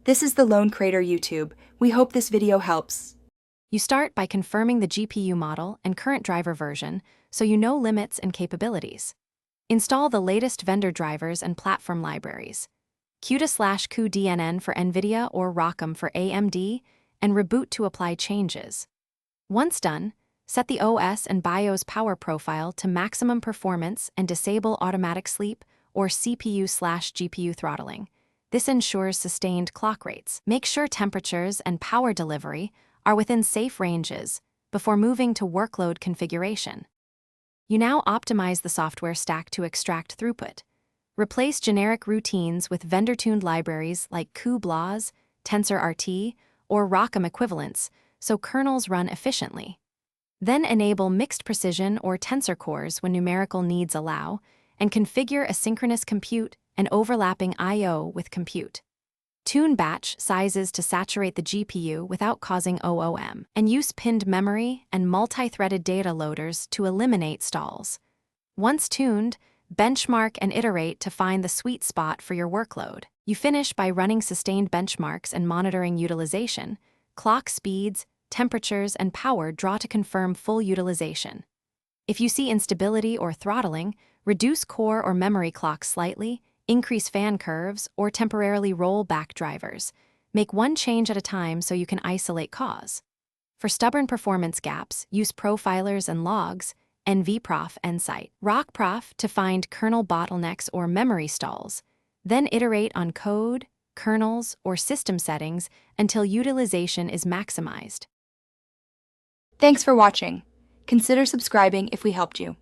This is the Lone Crater YouTube. We hope this video helps. You start by confirming the GPU model and current driver version so you know limits and capabilities. Install the latest vendor drivers and platform libraries. CUDA/cuDNN for NVIDIA or ROCm for AMD, and reboot to apply changes. Once done, set the OS and BIOS power profile to maximum performance and disable automatic sleep or CPU/GPU throttling. This ensures sustained clock rates. Make sure temperatures and power delivery are within safe ranges before moving to workload configuration. You now optimize the software stack to extract throughput. Replace generic routines with vendor-tuned libraries like cuBLAS, TensorRT, or ROCm equivalents so kernels run efficiently. Then enable mixed precision or tensor cores when numerical needs allow, and configure asynchronous compute and overlapping I/O with compute. Tune batch sizes to saturate the GPU without causing OOM, and use pinned memory and multi-threaded data loaders to eliminate stalls. Once tuned, benchmark and iterate to find the sweet spot for your workload. You finish by running sustained benchmarks and monitoring utilization. Clock speeds, temperatures, and power draw to confirm full utilization. If you see instability or throttling, reduce core or memory clocks slightly, increase fan curves, or temporarily roll back drivers. Make one change at a time so you can isolate cause. For stubborn performance gaps, use profilers and logs, nvprof and cite rockprof to find kernel bottlenecks or memory stalls. Then iterate on code, kernels, or system settings until utilization is maximized. Thanks for watching. Consider subscribing if we helped you.